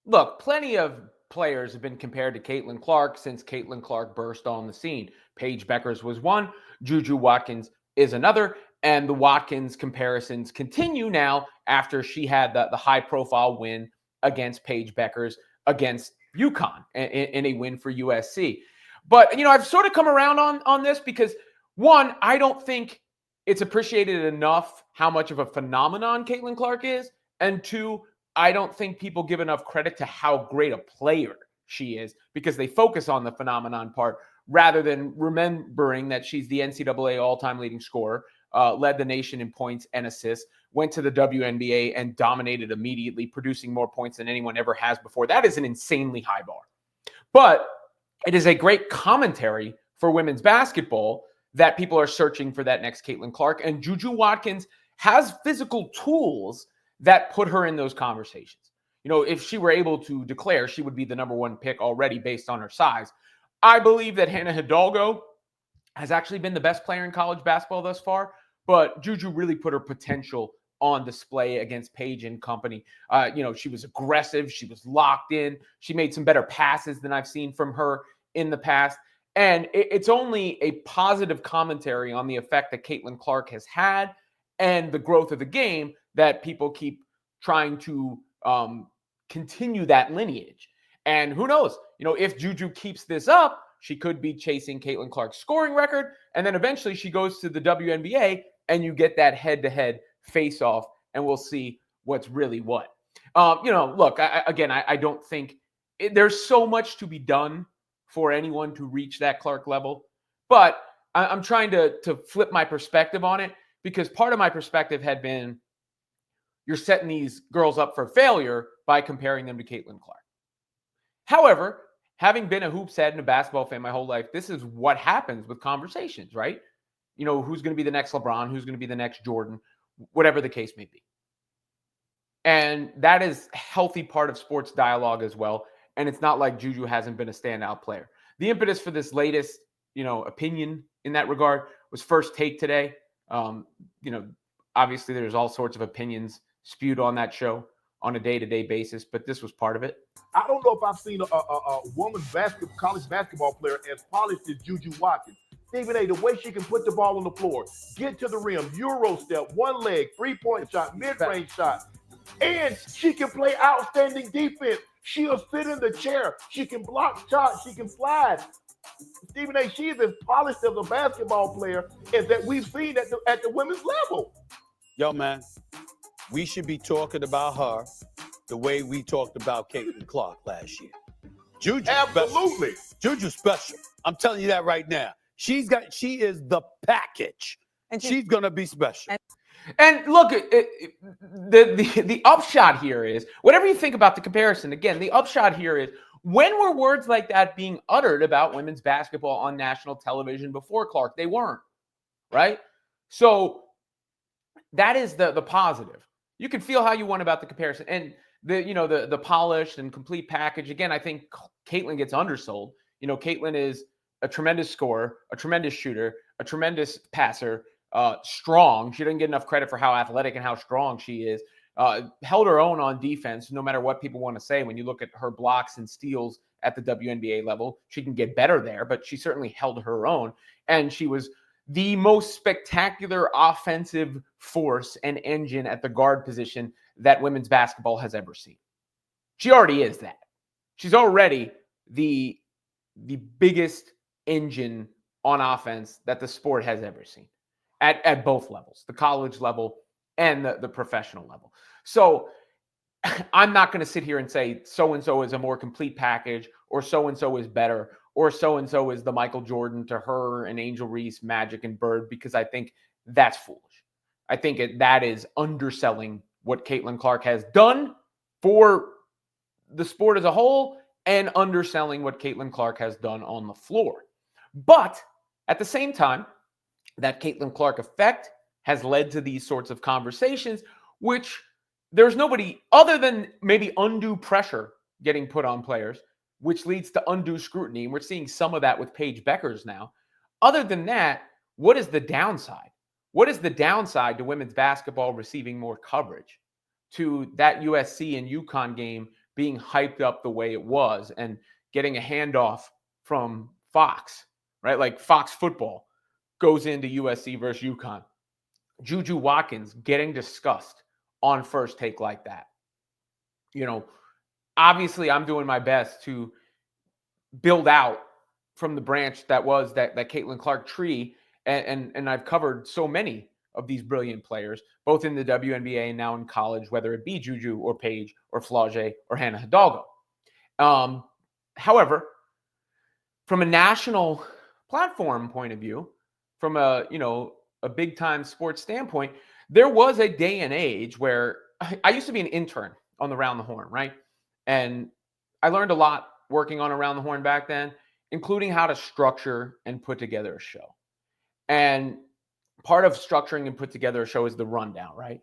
Look, plenty of players have been compared to Caitlin Clark since Caitlin Clark burst on the scene. Paige Beckers was one, JuJu Watkins is another, and the Watkins comparisons continue now after she had the high profile win against Paige Beckers against UConn in a win for USC. But I've sort of come around on this because one, I don't think it's appreciated enough how much of a phenomenon Caitlin Clark is, and two, I don't think people give enough credit to how great a player she is because they focus on the phenomenon part rather than remembering that she's the NCAA all-time leading scorer, led the nation in points and assists, went to the WNBA and dominated immediately, producing more points than anyone ever has before. That is an insanely high bar. But it is a great commentary for women's basketball that people are searching for that next Caitlin Clark. And JuJu Watkins has physical tools that put her in those conversations. If she were able to declare, she would be the number one pick already based on her size. I believe that Hannah Hidalgo has actually been the best player in college basketball thus far, but JuJu really put her potential on display against Paige and company. She was aggressive. She was locked in. She made some better passes than I've seen from her in the past. And it's only a positive commentary on the effect that Caitlin Clark has had and the growth of the game that people keep trying to continue that lineage. And who knows, if JuJu keeps this up, she could be chasing Caitlin Clark's scoring record. And then eventually she goes to the WNBA and you get that head-to-head face-off and we'll see what's really what. Look, I don't think there's so much to be done for anyone to reach that Clark level. But I'm trying to flip my perspective on it because part of my perspective had been you're setting these girls up for failure by comparing them to Caitlin Clark. However, having been a hoops head and a basketball fan my whole life, this is what happens with conversations, right? Who's going to be the next LeBron, who's going to be the next Jordan, whatever the case may be. And that is a healthy part of sports dialogue as well. And it's not like JuJu hasn't been a standout player. The impetus for this latest, opinion in that regard was First Take today. Obviously there's all sorts of opinions spewed on that show on a day-to-day basis, but this was part of it. I don't know if I've seen a woman's college basketball player as polished as JuJu Watkins. Stephen A., the way she can put the ball on the floor, get to the rim, Euro step, one leg, three-point shot, mid-range shot, and she can play outstanding defense. She'll sit in the chair. She can block shots. She can slide. Stephen A., she is as polished as a basketball player as that we've seen at the women's level. Yo, man, we should be talking about her the way we talked about Caitlin Clark last year. JuJu Absolutely. JuJu special. I'm telling you that right now. She is the package. And she's going to be special. And look, the upshot here is, whatever you think about the comparison, again, the upshot here is, when were words like that being uttered about women's basketball on national television before Clark? They weren't, right? So that is the positive. You can feel how you want about the comparison. And the polished and complete package, again, I think Caitlin gets undersold. Caitlin is a tremendous scorer, a tremendous shooter, a tremendous passer, strong. She doesn't get enough credit for how athletic and how strong she is. Held her own on defense, no matter what people want to say. When you look at her blocks and steals at the WNBA level, she can get better there, but she certainly held her own. And she was the most spectacular offensive force and engine at the guard position that women's basketball has ever seen. She already is that. She's already the biggest engine on offense that the sport has ever seen at both levels, the college level and the professional level. So I'm not going to sit here and say so-and-so is a more complete package or so-and-so is better or so-and-so is the Michael Jordan to her and Angel Reese, Magic, and Bird, because I think that's foolish. I think that is underselling what Caitlin Clark has done for the sport as a whole and underselling what Caitlin Clark has done on the floor. But at the same time, that Caitlin Clark effect has led to these sorts of conversations, which there's nobody other than maybe undue pressure getting put on players, which leads to undue scrutiny. And we're seeing some of that with Paige Beckers now. Other than that, what is the downside? What is the downside to women's basketball receiving more coverage, to that USC and UConn game being hyped up the way it was and getting a handoff from Fox, right? Like Fox football goes into USC versus UConn. JuJu Watkins getting discussed on First Take like that. Obviously I'm doing my best to build out from the branch that was that Caitlin Clark tree. And I've covered so many of these brilliant players, both in the WNBA and now in college, whether it be JuJu or Paige or Flau'jae or Hannah Hidalgo. However, from a national platform point of view, from a big time sports standpoint, there was a day and age where I used to be an intern on the Round the Horn, right? And I learned a lot working on Around the Horn back then, including how to structure and put together a show. And part of structuring and put together a show is the rundown, right?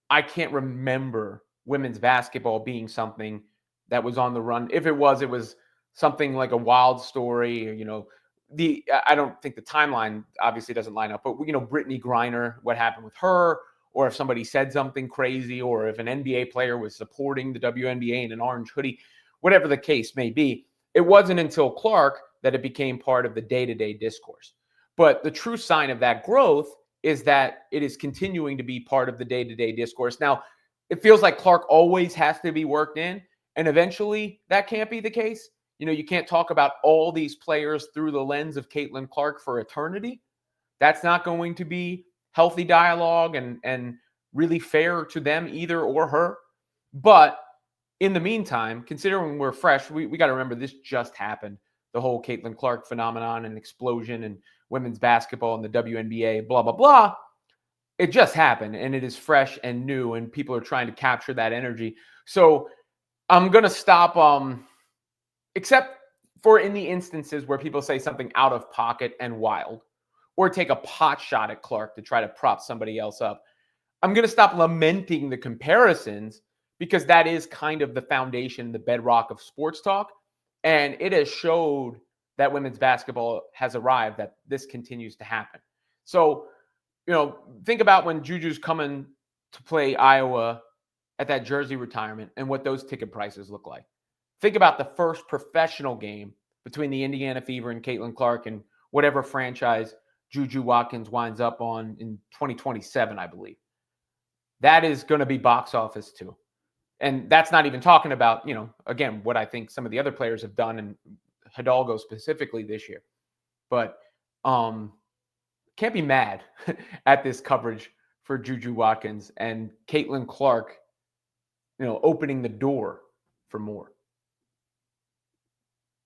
I can't remember women's basketball being something that was on the run. If it was something like a wild story, or, I don't think the timeline obviously doesn't line up, but Brittany Griner, what happened with her, or if somebody said something crazy, or if an NBA player was supporting the WNBA in an orange hoodie, whatever the case may be. It wasn't until Clark that it became part of the day-to-day discourse. But the true sign of that growth is that it is continuing to be part of the day-to-day discourse. Now, it feels like Clark always has to be worked in, and eventually that can't be the case. You can't talk about all these players through the lens of Caitlin Clark for eternity. That's not going to be healthy dialogue and really fair to them either or her. But in the meantime, considering we're fresh, we got to remember this just happened. The whole Caitlin Clark phenomenon and explosion and women's basketball and the WNBA, blah, blah, blah. It just happened, and it is fresh and new, and people are trying to capture that energy. So I'm going to stop, except for in the instances where people say something out of pocket and wild, or take a pot shot at Clark to try to prop somebody else up. I'm going to stop lamenting the comparisons, because that is kind of the foundation, the bedrock of sports talk. And it has showed that women's basketball has arrived, that this continues to happen. So, think about when JuJu's coming to play Iowa at that jersey retirement and what those ticket prices look like. Think about the first professional game between the Indiana Fever and Caitlin Clark and whatever franchise JuJu Watkins winds up on in 2027, I believe. That is going to be box office too. And that's not even talking about, again, what I think some of the other players have done, and Hidalgo specifically this year. But can't be mad at this coverage for JuJu Watkins and Caitlin Clark, opening the door for more.